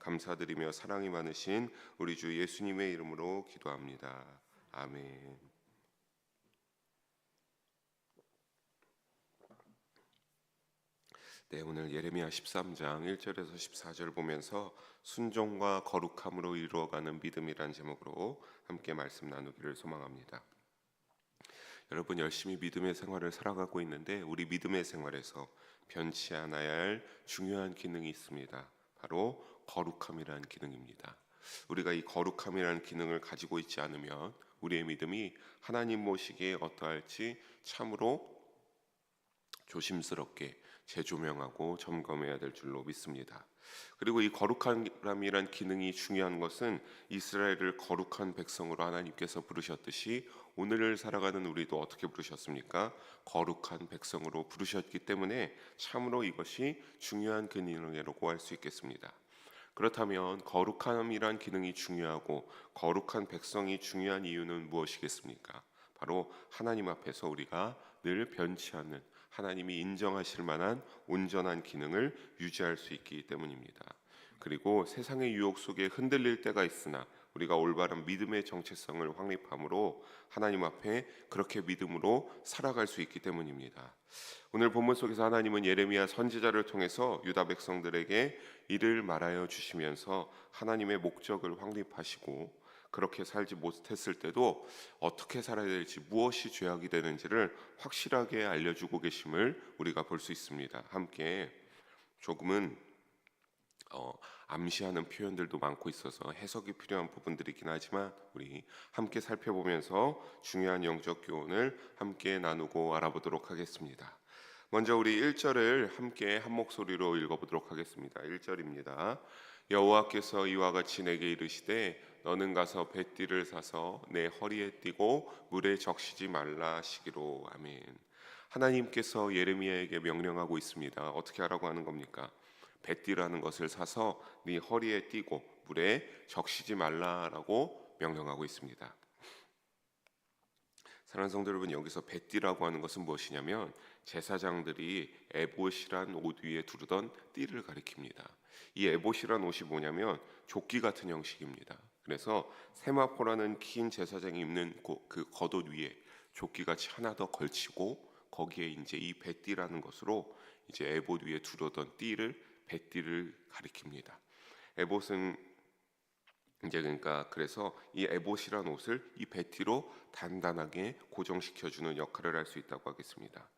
감사드리며 사랑이 많으신 우리 주 예수님의 이름으로 기도합니다. 아멘. 네, 오늘 예레미야 13장 1절에서 14절 보면서 순종과 거룩함으로 이루어가는 믿음이란 제목으로 함께 말씀 나누기를 소망합니다. 여러분, 열심히 믿음의 생활을 살아가고 있는데 우리 믿음의 생활에서 변치 않아야 할 중요한 기능이 있습니다. 바로 거룩함이라는 기능입니다. 우리가 이 거룩함이라는 기능을 가지고 있지 않으면 우리의 믿음이 하나님 보시기에 어떠할지 참으로 조심스럽게 재조명하고 점검해야 될 줄로 믿습니다. 그리고 이 거룩함이란 기능이 중요한 것은 이스라엘을 거룩한 백성으로 하나님께서 부르셨듯이 오늘을 살아가는 우리도 어떻게 부르셨습니까? 거룩한 백성으로 부르셨기 때문에 참으로 이것이 중요한 기능이라고 할 수 있겠습니다. 그렇다면 거룩함이란 기능이 중요하고 거룩한 백성이 중요한 이유는 무엇이겠습니까? 바로 하나님 앞에서 우리가 늘 변치 않는 하나님이 인정하실 만한 온전한 기능을 유지할 수 있기 때문입니다. 그리고 세상의 유혹 속에 흔들릴 때가 있으나 우리가 올바른 믿음의 정체성을 확립함으로 하나님 앞에 그렇게 믿음으로 살아갈 수 있기 때문입니다. 오늘 본문 속에서 하나님은 예레미야 선지자를 통해서 유다 백성들에게 이를 말하여 주시면서 하나님의 목적을 확립하시고 그렇게 살지 못했을 때도 어떻게 살아야 될지, 무엇이 죄악이 되는지를 확실하게 알려주고 계심을 우리가 볼 수 있습니다. 함께 조금은 암시하는 표현들도 많고 있어서 해석이 필요한 부분들이긴 하지만 우리 함께 살펴보면서 중요한 영적 교훈을 함께 나누고 알아보도록 하겠습니다. 먼저 우리 1절을 함께 한 목소리로 읽어보도록 하겠습니다. 1절입니다. 여호와께서 이와 같이 내게 이르시되 너는 가서 뱃띠를 사서 내 허리에 띠고 물에 적시지 말라 하시기로. 아멘. 하나님께서 예레미야에게 명령하고 있습니다. 어떻게 하라고 하는 겁니까? 뱃띠라는 것을 사서 네 허리에 띠고 물에 적시지 말라라고 명령하고 있습니다. 사랑하는 성도 여러분, 여기서 뱃띠라고 하는 것은 무엇이냐면 제사장들이 에봇이란 옷 위에 두르던 띠를 가리킵니다. 이 에봇이란 옷이 뭐냐면 조끼 같은 형식입니다. 그래서 세마포라는 긴 제사장이 입는 그 겉옷 위에 조끼같이 하나 더 걸치고 거기에 이제 이 뱃띠라는 것으로 이제 에봇 위에 두르던 띠를 뱃띠를 가리킵니다. 에봇은 이제 그러니까 그래서 이 에봇이란 옷을 이 뱃띠로 단단하게 고정시켜주는 역할을 할 수 있다고 하겠습니다.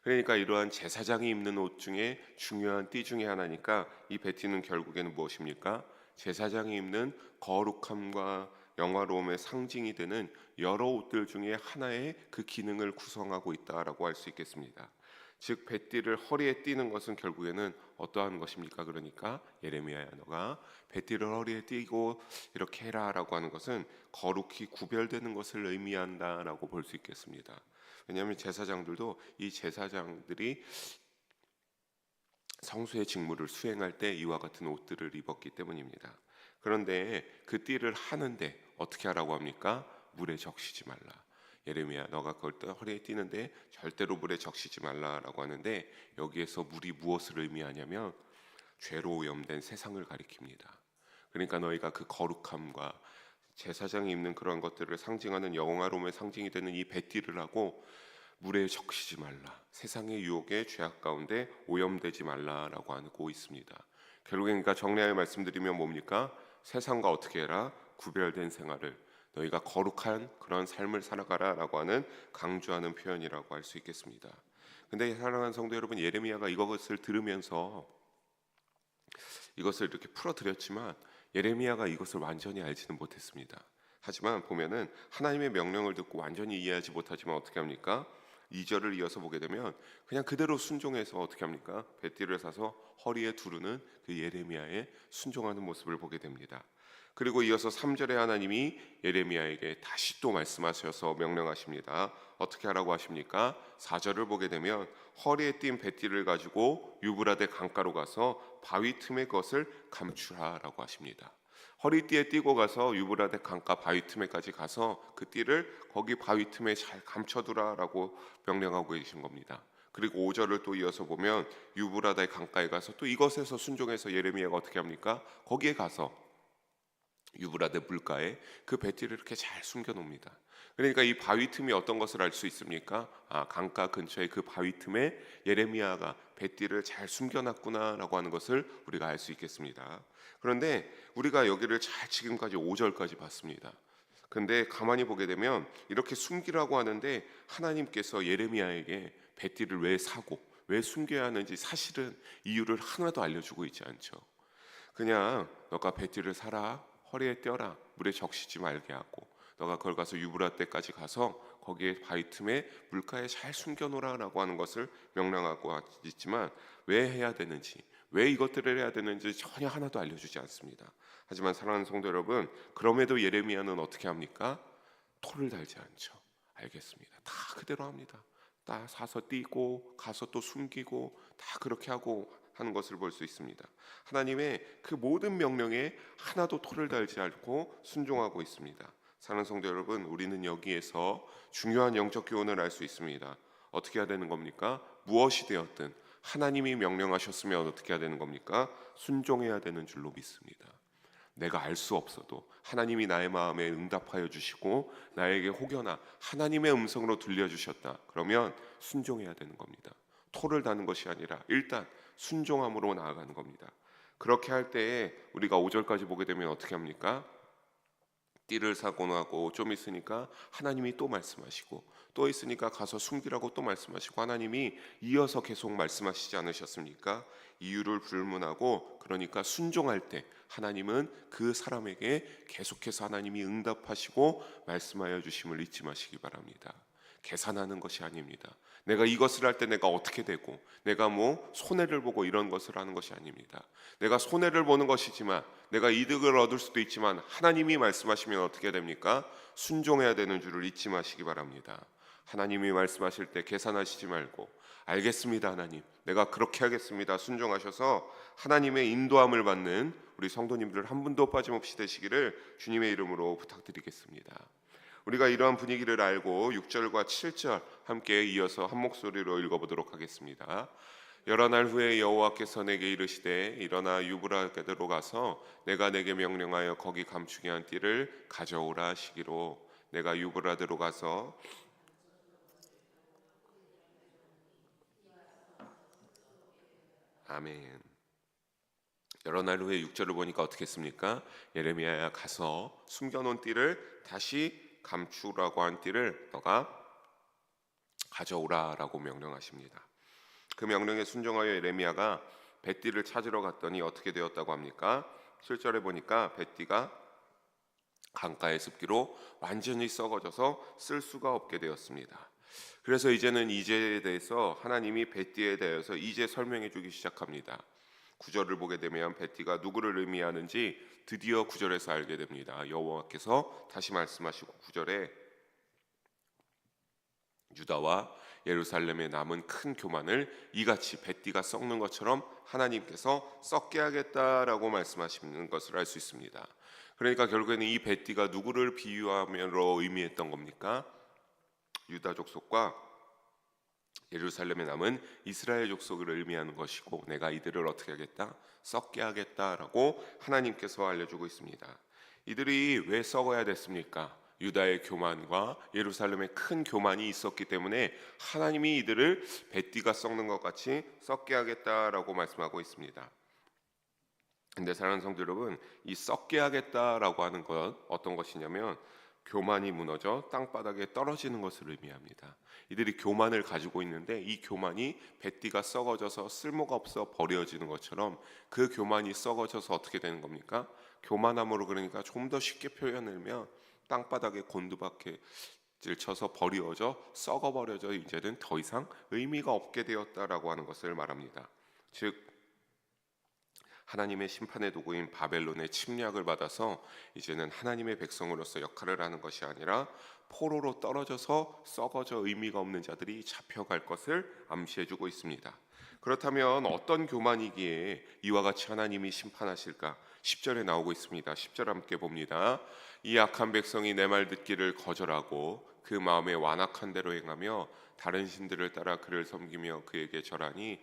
그러니까 이러한 제사장이 입는 옷 중에 중요한 띠 중에 하나니까 이 뱃띠는 결국에는 무엇입니까? 제사장이 입는 거룩함과 영화로움의 상징이 되는 여러 옷들 중에 하나의 그 기능을 구성하고 있다라고 할 수 있겠습니다. 즉 뱃띠를 허리에 띠는 것은 결국에는 어떠한 것입니까? 그러니까 예레미야야 너가 뱃띠를 허리에 띠고 이렇게 해라라고 하는 것은 거룩히 구별되는 것을 의미한다라고 볼 수 있겠습니다. 왜냐하면 제사장들도 이 제사장들이 성수의 직무를 수행할 때 이와 같은 옷들을 입었기 때문입니다. 그런데 그 띠를 하는데 어떻게 하라고 합니까? 물에 적시지 말라. 예레미야 너가 그걸 허리에 띠는데 절대로 물에 적시지 말라라고 하는데 여기에서 물이 무엇을 의미하냐면 죄로 오염된 세상을 가리킵니다. 그러니까 너희가 그 거룩함과 제사장이 입는 그런 것들을 상징하는 영화로움의 상징이 되는 이 뱃띠를 하고 물에 적시지 말라. 세상의 유혹의 죄악 가운데 오염되지 말라라고 하고 있습니다. 결국에 그러니까 정리하여 말씀드리면 뭡니까? 세상과 어떻게 해라? 구별된 생활을, 너희가 거룩한 그런 삶을 살아가라라고 하는 강조하는 표현이라고 할 수 있겠습니다. 근데 사랑하는 성도 여러분, 예레미야가 이것을 들으면서 이것을 이렇게 풀어드렸지만 예레미야가 이것을 완전히 알지는 못했습니다. 하지만 보면은 하나님의 명령을 듣고 완전히 이해하지 못하지만 어떻게 합니까? 2절을 이어서 보게 되면 그냥 그대로 순종해서 어떻게 합니까? 뱃띠를 사서 허리에 두르는 그 예레미야의 순종하는 모습을 보게 됩니다. 그리고 이어서 3절에 하나님이 예레미야에게 다시 또 말씀하셔서 명령하십니다. 어떻게 하라고 하십니까? 4절을 보게 되면 허리에 띈 뱃띠를 가지고 유브라데 강가로 가서 바위 틈의 것을 감추라라고 하십니다. 허리띠에 띠고 가서 유브라데 강가 바위 틈에까지 가서 그 띠를 거기 바위 틈에 잘 감춰두라라고 명령하고 계신 겁니다. 그리고 5절을 또 이어서 보면 유브라다의 강가에 가서 또 이것에서 순종해서 예레미야가 어떻게 합니까? 거기에 가서 유브라데 물가에 그 배띠를 이렇게 잘 숨겨 놓습니다. 그러니까 이 바위 틈이 어떤 것을 알 수 있습니까? 강가 근처에 그 바위 틈에 예레미야가 배띠를 잘 숨겨놨구나라고 하는 것을 우리가 알 수 있겠습니다. 그런데 우리가 여기를 잘 지금까지 5절까지 봤습니다. 근데 가만히 보게 되면 이렇게 숨기라고 하는데 하나님께서 예레미야에게 배띠를 왜 사고 왜 숨겨야 하는지 사실은 이유를 하나도 알려주고 있지 않죠. 그냥 너가 배띠를 사라, 허리에 떼어라, 물에 적시지 말게 하고 너가 그걸 가서 유브라데까지 가서 거기에 바위 틈에 물가에 잘 숨겨놓으라라고 하는 것을 명령하고 있지만 왜 해야 되는지, 왜 이것들을 해야 되는지 전혀 하나도 알려주지 않습니다. 하지만 사랑하는 성도 여러분, 그럼에도 예레미야는 어떻게 합니까? 토를 달지 않죠. 알겠습니다. 다 그대로 합니다. 다 사서 띄고 가서 또 숨기고 다 그렇게 하고 하는 것을 볼 수 있습니다. 하나님의 그 모든 명령에 하나도 토를 달지 않고 순종하고 있습니다. 사랑하는 성도 여러분, 우리는 여기에서 중요한 영적 교훈을 알 수 있습니다. 어떻게 해야 되는 겁니까? 무엇이 되었든 하나님이 명령하셨으면 어떻게 해야 되는 겁니까? 순종해야 되는 줄로 믿습니다. 내가 알 수 없어도 하나님이 나의 마음에 응답하여 주시고 나에게 혹여나 하나님의 음성으로 들려주셨다. 그러면 순종해야 되는 겁니다. 토를 다는 것이 아니라 일단 순종함으로 나아가는 겁니다. 그렇게 할 때에 우리가 5절까지 보게 되면 어떻게 합니까? 띠를 사고 나고 좀 있으니까 하나님이 또 말씀하시고 또 있으니까 가서 숨기라고 또 말씀하시고 하나님이 이어서 계속 말씀하시지 않으셨습니까? 이유를 불문하고 그러니까 순종할 때 하나님은 그 사람에게 계속해서 하나님이 응답하시고 말씀하여 주심을 잊지 마시기 바랍니다. 계산하는 것이 아닙니다. 내가 이것을 할 때 내가 어떻게 되고 내가 뭐 손해를 보고 이런 것을 하는 것이 아닙니다. 내가 손해를 보는 것이지만 내가 이득을 얻을 수도 있지만 하나님이 말씀하시면 어떻게 됩니까? 순종해야 되는 줄을 잊지 마시기 바랍니다. 하나님이 말씀하실 때 계산하시지 말고 알겠습니다 하나님, 내가 그렇게 하겠습니다 순종하셔서 하나님의 인도함을 받는 우리 성도님들 한 분도 빠짐없이 되시기를 주님의 이름으로 부탁드리겠습니다. 우리가 이러한 분위기를 알고 6절과 7절 함께 이어서 한 목소리로 읽어보도록 하겠습니다. 여러 날 후에 여호와께서 내게 이르시되 일어나 유브라데로 가서 내가 내게 명령하여 거기 감추게 한 띠를 가져오라 하시기로 내가 유브라데로 가서 아멘. 여러 날 후에 6절을 보니까 어떻게 했습니까? 예레미야야 가서 숨겨놓은 띠를 다시 감추라고 한 띠를 너가 가져오라라고 명령하십니다. 그 명령에 순종하여 예레미야가 뱃띠를 찾으러 갔더니 어떻게 되었다고 합니까? 7절에 보니까 뱃띠가 강가의 습기로 완전히 썩어져서 쓸 수가 없게 되었습니다. 그래서 이제는 이제에 대해서 하나님이 뱃띠에 대해서 이제 설명해 주기 시작합니다. 9절을 보게 되면 뱃띠가 누구를 의미하는지 드디어 9절에서 알게 됩니다. 여호와께서 다시 말씀하시고 9절에 유다와 예루살렘에 남은 큰 교만을 이같이 뱃띠가 썩는 것처럼 하나님께서 썩게 하겠다라고 말씀하시는 것을 알 수 있습니다. 그러니까 결국에는 이 뱃띠가 누구를 비유하면로 의미했던 겁니까? 유다 족속과 예루살렘에 남은 이스라엘 족속을 의미하는 것이고 내가 이들을 어떻게 하겠다? 썩게 하겠다라고 하나님께서 알려주고 있습니다. 이들이 왜 썩어야 됐습니까? 유다의 교만과 예루살렘의 큰 교만이 있었기 때문에 하나님이 이들을 뱃띠가 썩는 것 같이 썩게 하겠다라고 말씀하고 있습니다. 근데 사랑하는 성도 여러분, 이 썩게 하겠다라고 하는 것 어떤 것이냐면 교만이 무너져 땅바닥에 떨어지는 것을 의미합니다. 이들이 교만을 가지고 있는데 이 교만이 뱃띠가 썩어져서 쓸모가 없어 버려지는 것처럼 그 교만이 썩어져서 어떻게 되는 겁니까? 교만함으로 그러니까 좀 더 쉽게 표현하면 땅바닥에 곤두박질 쳐서 버려져 썩어버려져 이제는 더 이상 의미가 없게 되었다라고 하는 것을 말합니다. 즉 하나님의 심판의 도구인 바벨론의 침략을 받아서 이제는 하나님의 백성으로서 역할을 하는 것이 아니라 포로로 떨어져서 썩어져 의미가 없는 자들이 잡혀갈 것을 암시해주고 있습니다. 그렇다면 어떤 교만이기에 이와 같이 하나님이 심판하실까? 10절에 나오고 있습니다. 10절 함께 봅니다. 이 악한 백성이 내 말 듣기를 거절하고 그 마음에 완악한 대로 행하며 다른 신들을 따라 그를 섬기며 그에게 절하니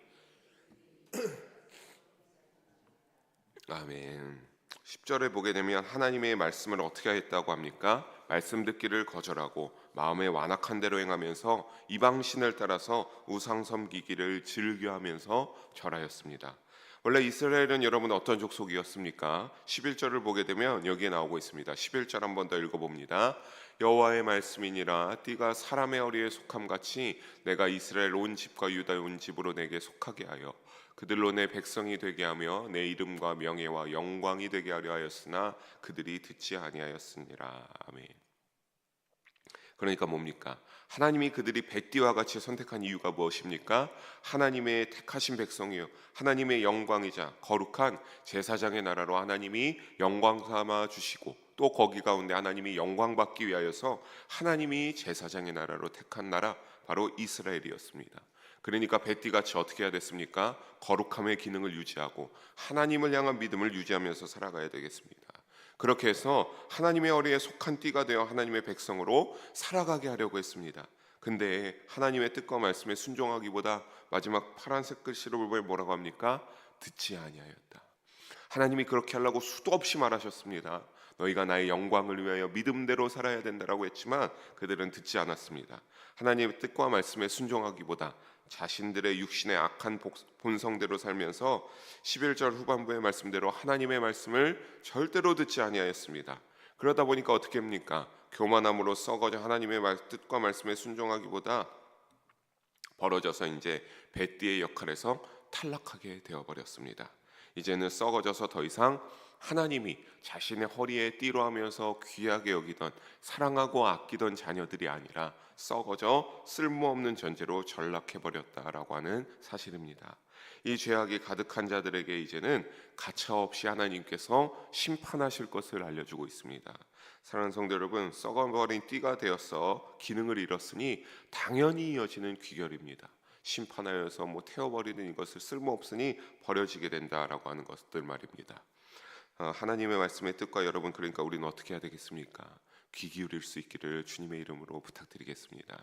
아멘. 10절에 보게 되면 하나님의 말씀을 어떻게 했다고 합니까? 말씀 듣기를 거절하고 마음에 완악한 대로 행하면서 이방 신을 따라서 우상 섬기기를 즐겨하면서 절하였습니다. 원래 이스라엘은 여러분 어떤 족속이었습니까? 11절을 보게 되면 여기에 나오고 있습니다. 11절 한번 더 읽어봅니다. 여호와의 말씀이니라 띠가 사람의 허리에 속함 같이 내가 이스라엘 온 집과 유다 온 집으로 내게 속하게 하여 그들로 내 백성이 되게 하며 내 이름과 명예와 영광이 되게 하려 하였으나 그들이 듣지 아니하였으니라. 아멘. 그러니까 뭡니까? 하나님이 그들이 뱃띠와 같이 선택한 이유가 무엇입니까? 하나님의 택하신 백성이요 하나님의 영광이자 거룩한 제사장의 나라로 하나님이 영광 삼아 주시고 또 거기 가운데 하나님이 영광 받기 위하여서 하나님이 제사장의 나라로 택한 나라 바로 이스라엘이었습니다. 그러니까 뱃띠같이 어떻게 해야 됐습니까? 거룩함의 기능을 유지하고 하나님을 향한 믿음을 유지하면서 살아가야 되겠습니다. 그렇게 해서 하나님의 허리에 속한 띠가 되어 하나님의 백성으로 살아가게 하려고 했습니다. 근데 하나님의 뜻과 말씀에 순종하기보다 마지막 파란색 글씨로 보면 뭐라고 합니까? 듣지 아니하였다. 하나님이 그렇게 하려고 수도 없이 말하셨습니다. 너희가 나의 영광을 위하여 믿음대로 살아야 된다라고 했지만 그들은 듣지 않았습니다. 하나님의 뜻과 말씀에 순종하기보다 자신들의 육신의 악한 본성대로 살면서 11절 후반부의 말씀대로 하나님의 말씀을 절대로 듣지 아니하였습니다. 그러다 보니까 어떻게 합니까? 교만함으로 썩어져 하나님의 뜻과 말씀에 순종하기보다 벌어져서 이제 뱃띠의 역할에서 탈락하게 되어버렸습니다. 이제는 썩어져서 더 이상 하나님이 자신의 허리에 띠로 하면서 귀하게 여기던 사랑하고 아끼던 자녀들이 아니라 썩어져 쓸모없는 존재로 전락해버렸다라고 하는 사실입니다. 이 죄악이 가득한 자들에게 이제는 가차없이 하나님께서 심판하실 것을 알려주고 있습니다. 사랑하는 성도 여러분, 썩어버린 띠가 되어서 기능을 잃었으니 당연히 이어지는 귀결입니다. 심판하여서 태워버리는 이것을 쓸모없으니 버려지게 된다라고 하는 것들 말입니다. 하나님의 말씀의 뜻과 여러분 그러니까 우리는 어떻게 해야 되겠습니까? 귀 기울일 수 있기를 주님의 이름으로 부탁드리겠습니다.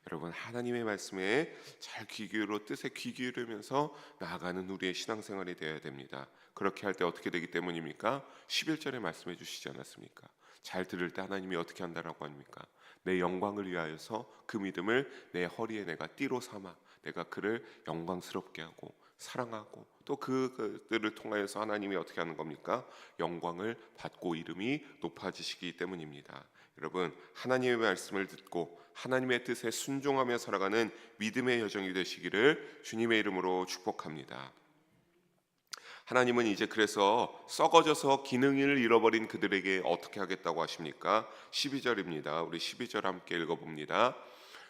여러분 하나님의 말씀에 잘 귀 기울여 뜻에 귀 기울이면서 나아가는 우리의 신앙생활이 되어야 됩니다. 그렇게 할 때 어떻게 되기 때문입니까? 11절에 말씀해 주시지 않았습니까? 잘 들을 때 하나님이 어떻게 한다라고 합니까? 내 영광을 위하여서 그 믿음을 내 허리에 내가 띠로 삼아 내가 그를 영광스럽게 하고 사랑하고 또 그들을 통하여서 하나님이 어떻게 하는 겁니까? 영광을 받고 이름이 높아지시기 때문입니다. 여러분 하나님의 말씀을 듣고 하나님의 뜻에 순종하며 살아가는 믿음의 여정이 되시기를 주님의 이름으로 축복합니다. 하나님은 이제 그래서 썩어져서 기능을 잃어버린 그들에게 어떻게 하겠다고 하십니까? 12절입니다. 우리 12절 함께 읽어봅니다.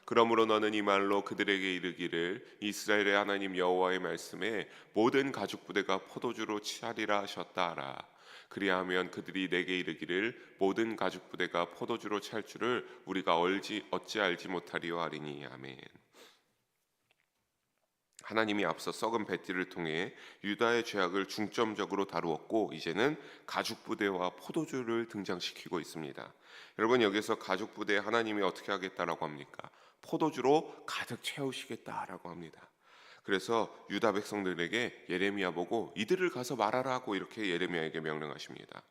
그러므로 너는 이 말로 그들에게 이르기를 이스라엘의 하나님 여호와의 말씀에 모든 가죽 부대가 포도주로 취하리라 하셨다 하라. 그리하면 그들이 내게 이르기를 모든 가죽 부대가 포도주로 찰 줄을 우리가 어찌 알지 못하리요 하리니. 아멘. 하나님이 앞서 썩은 뱃띠를 통해 유다의 죄악을 중점적으로 다루었고 이제는 가죽 부대와 포도주를 등장시키고 있습니다. 여러분 여기서 가죽 부대에 하나님이 어떻게 하겠다라고 합니까? 포도주로 가득 채우시겠다라고 합니다. 그래서 유다 백성들에게 예레미야 보고 이들을 가서 말하라고 이렇게 예레미야에게 명령하십니다.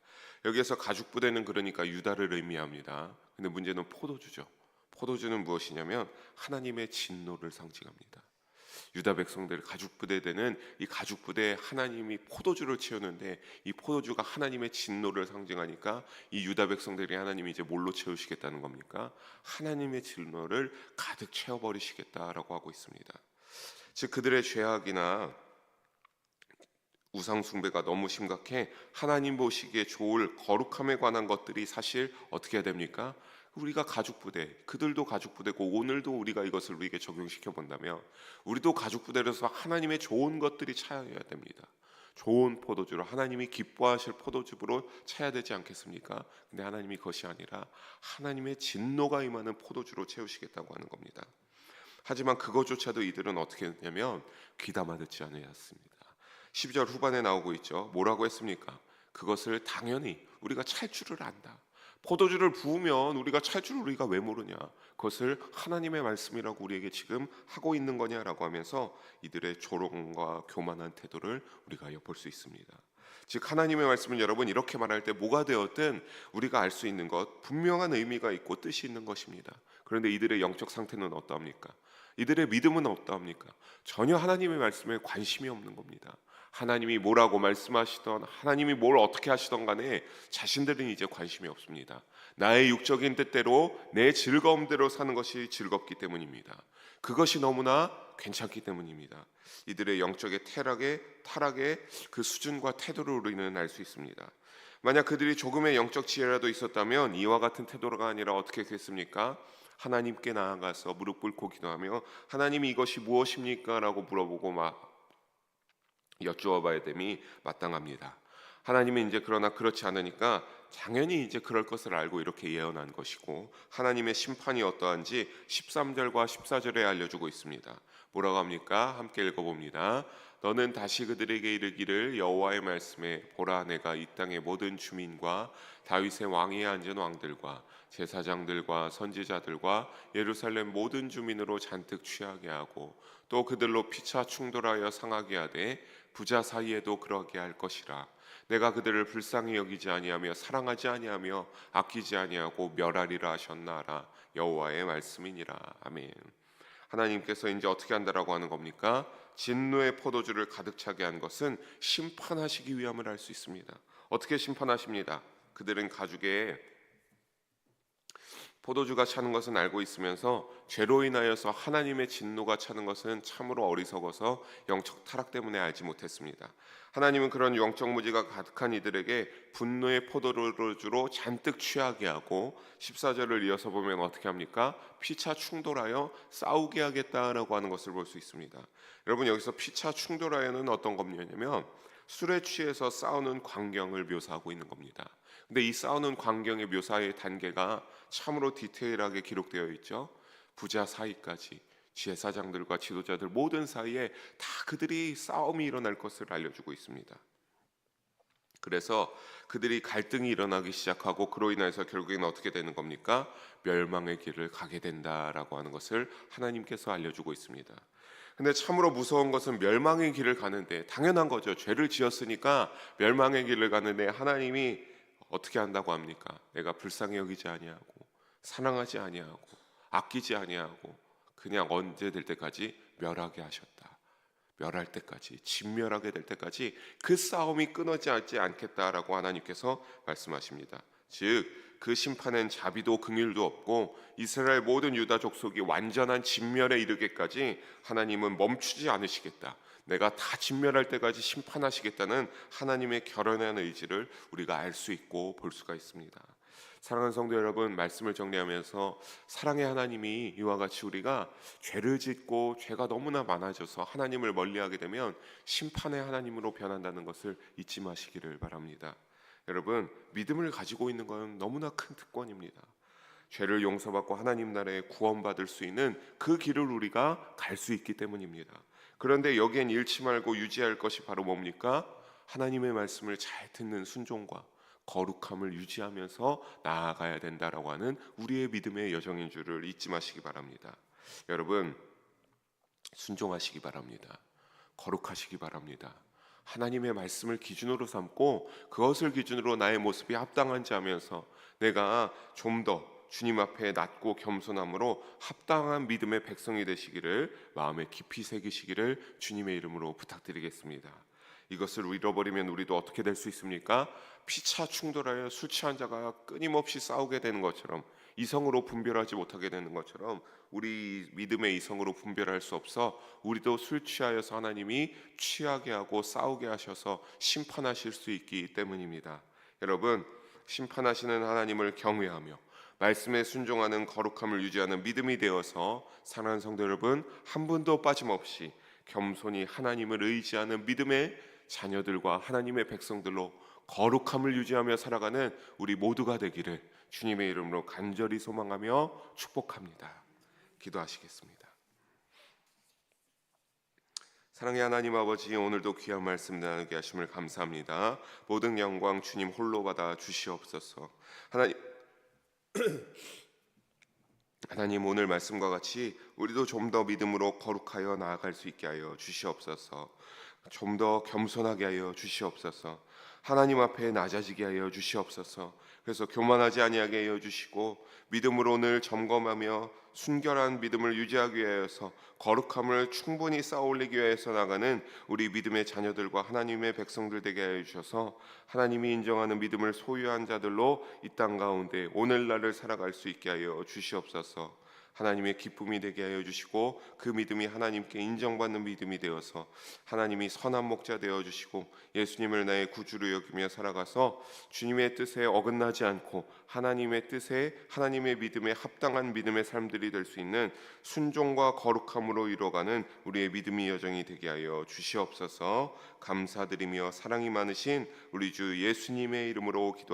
여기에서 가죽 부대는 그러니까 유다를 의미합니다. 근데 문제는 포도주죠. 포도주는 무엇이냐면 하나님의 진노를 상징합니다. 유다 백성들 가죽 부대되는 이 가죽 부대에 하나님이 포도주를 채우는데 이 포도주가 하나님의 진노를 상징하니까 이 유다 백성들이 하나님이 이제 뭘로 채우시겠다는 겁니까? 하나님의 진노를 가득 채워버리시겠다라고 하고 있습니다. 즉 그들의 죄악이나 우상 숭배가 너무 심각해 하나님 보시기에 좋을 거룩함에 관한 것들이 사실 어떻게 해야 됩니까? 우리가 가죽 부대, 그들도 가죽 부대고 오늘도 우리가 이것을 우리에게 적용시켜 본다면 우리도 가죽 부대로서 하나님의 좋은 것들이 차여야 됩니다. 좋은 포도주로 하나님이 기뻐하실 포도주로 차야 되지 않겠습니까? 근데 하나님이 그것이 아니라 하나님의 진노가 임하는 포도주로 채우시겠다고 하는 겁니다. 하지만 그것조차도 이들은 어떻게 했냐면 귀담아 듣지 않으셨습니다. 12절 후반에 나오고 있죠. 뭐라고 했습니까? 그것을 당연히 우리가 찰 줄을 안다. 포도주를 부으면 우리가 찰 줄 우리가 왜 모르냐? 그것을 하나님의 말씀이라고 우리에게 지금 하고 있는 거냐라고 하면서 이들의 조롱과 교만한 태도를 우리가 엿볼 수 있습니다. 즉 하나님의 말씀은 여러분 이렇게 말할 때 뭐가 되었든 우리가 알 수 있는 것, 분명한 의미가 있고 뜻이 있는 것입니다. 그런데 이들의 영적 상태는 어떠합니까? 이들의 믿음은 어떠합니까? 전혀 하나님의 말씀에 관심이 없는 겁니다. 하나님이 뭐라고 말씀하시던, 하나님이 뭘 어떻게 하시던 간에 자신들은 이제 관심이 없습니다. 나의 육적인 뜻대로 내 즐거움대로 사는 것이 즐겁기 때문입니다. 그것이 너무나 괜찮기 때문입니다. 이들의 영적의 타락의 그 수준과 태도를 우리는 알 수 있습니다. 만약 그들이 조금의 영적 지혜라도 있었다면 이와 같은 태도가 아니라 어떻게 했겠습니까? 하나님께 나아가서 무릎 꿇고 기도하며 하나님이 이것이 무엇입니까? 라고 물어보고 여쭈어 봐야 됨이 마땅합니다. 하나님은 이제 그러나 그렇지 않으니까 당연히 이제 그럴 것을 알고 이렇게 예언한 것이고 하나님의 심판이 어떠한지 13절과 14절에 알려주고 있습니다. 뭐라고 합니까? 함께 읽어봅니다. 너는 다시 그들에게 이르기를 여호와의 말씀에 보라 내가 이 땅의 모든 주민과 다윗의 왕위에 앉은 왕들과 제사장들과 선지자들과 예루살렘 모든 주민으로 잔뜩 취하게 하고 또 그들로 피차 충돌하여 상하게 하되 부자 사이에도 그러게 할 것이라. 내가 그들을 불쌍히 여기지 아니하며 사랑하지 아니하며 아끼지 아니하고 멸하리라 하셨나라. 여호와의 말씀이니라. 아멘. 하나님께서 이제 어떻게 한다라고 하는 겁니까? 진노의 포도주를 가득 차게 한 것은 심판하시기 위함을 알 수 있습니다. 어떻게 심판하십니다? 그들은 가죽에 포도주가 차는 것은 알고 있으면서 죄로 인하여서 하나님의 진노가 차는 것은 참으로 어리석어서 영적 타락 때문에 알지 못했습니다. 하나님은 그런 영적 무지가 가득한 이들에게 분노의 포도주로 잔뜩 취하게 하고 14절을 이어서 보면 어떻게 합니까? 피차 충돌하여 싸우게 하겠다라고 하는 것을 볼 수 있습니다. 여러분 여기서 피차 충돌하여는 어떤 겁니냐면 술에 취해서 싸우는 광경을 묘사하고 있는 겁니다. 근데 이 싸우는 광경의 묘사의 단계가 참으로 디테일하게 기록되어 있죠. 부자 사이까지 제사장들과 지도자들 모든 사이에 다 그들이 싸움이 일어날 것을 알려주고 있습니다. 그래서 그들이 갈등이 일어나기 시작하고 그로 인해서 결국에는 어떻게 되는 겁니까? 멸망의 길을 가게 된다라고 하는 것을 하나님께서 알려주고 있습니다. 근데 참으로 무서운 것은 멸망의 길을 가는데 당연한 거죠. 죄를 지었으니까 멸망의 길을 가는데 하나님이 어떻게 한다고 합니까? 내가 불쌍히 여기지 아니하고 사랑하지 아니하고 아끼지 아니하고 그냥 언제 될 때까지 멸하게 하셨다. 멸할 때까지 진멸하게 될 때까지 그 싸움이 끊어지지 않겠다라고 하나님께서 말씀하십니다. 즉 그 심판엔 자비도 긍휼도 없고 이스라엘 모든 유다 족속이 완전한 진멸에 이르기까지 하나님은 멈추지 않으시겠다. 내가 다 진멸할 때까지 심판하시겠다는 하나님의 결연한 의지를 우리가 알 수 있고 볼 수가 있습니다. 사랑하는 성도 여러분, 말씀을 정리하면서 사랑의 하나님이 이와 같이 우리가 죄를 짓고 죄가 너무나 많아져서 하나님을 멀리하게 되면 심판의 하나님으로 변한다는 것을 잊지 마시기를 바랍니다. 여러분, 믿음을 가지고 있는 건 너무나 큰 특권입니다. 죄를 용서받고 하나님 나라에 구원받을 수 있는 그 길을 우리가 갈 수 있기 때문입니다. 그런데 여기엔 잃지 말고 유지할 것이 바로 뭡니까? 하나님의 말씀을 잘 듣는 순종과 거룩함을 유지하면서 나아가야 된다라고 하는 우리의 믿음의 여정인 줄을 잊지 마시기 바랍니다. 여러분, 순종하시기 바랍니다. 거룩하시기 바랍니다. 하나님의 말씀을 기준으로 삼고 그것을 기준으로 나의 모습이 합당한지 하면서 내가 좀 더 주님 앞에 낮고 겸손함으로 합당한 믿음의 백성이 되시기를 마음에 깊이 새기시기를 주님의 이름으로 부탁드리겠습니다. 이것을 잃어버리면 우리도 어떻게 될 수 있습니까? 피차 충돌하여 술 취한 자가 끊임없이 싸우게 되는 것처럼 이성으로 분별하지 못하게 되는 것처럼 우리 믿음의 이성으로 분별할 수 없어 우리도 술 취하여서 하나님이 취하게 하고 싸우게 하셔서 심판하실 수 있기 때문입니다. 여러분, 심판하시는 하나님을 경외하며 말씀에 순종하는 거룩함을 유지하는 믿음이 되어서 사랑하는 성도 여러분, 한 분도 빠짐없이 겸손히 하나님을 의지하는 믿음의 자녀들과 하나님의 백성들로 거룩함을 유지하며 살아가는 우리 모두가 되기를 주님의 이름으로 간절히 소망하며 축복합니다. 기도하시겠습니다. 사랑의 하나님 아버지, 오늘도 귀한 말씀 나누게 하심을 감사합니다. 모든 영광 주님 홀로 받아 주시옵소서. 하나님, 하나님, 오늘 말씀과 같이 우리도 좀 더 믿음으로 거룩하여 나아갈 수 있게 하여 주시옵소서. 좀 더 겸손하게 하여 주시옵소서. 하나님 앞에 낮아지게 하여 주시옵소서. 그래서 교만하지 아니하게 하여 주시고 믿음으로 오늘 점검하며 순결한 믿음을 유지하기 위하여서 거룩함을 충분히 쌓아올리기 위해서 나가는 우리 믿음의 자녀들과 하나님의 백성들 되게 하여 주셔서 하나님이 인정하는 믿음을 소유한 자들로 이 땅 가운데 오늘날을 살아갈 수 있게 하여 주시옵소서. 하나님의 기쁨이 되게 하여 주시고 그 믿음이 하나님께 인정받는 믿음이 되어서 하나님이 선한 목자 되어 주시고 예수님을 나의 구주로 여기며 살아가서 주님의 뜻에 어긋나지 않고 하나님의 뜻에 하나님의 믿음에 합당한 믿음의 삶들이 될 수 있는 순종과 거룩함으로 이뤄가는 우리의 믿음의 여정이 되게 하여 주시옵소서. 감사드리며 사랑이 많으신 우리 주 예수님의 이름으로 기도합니다.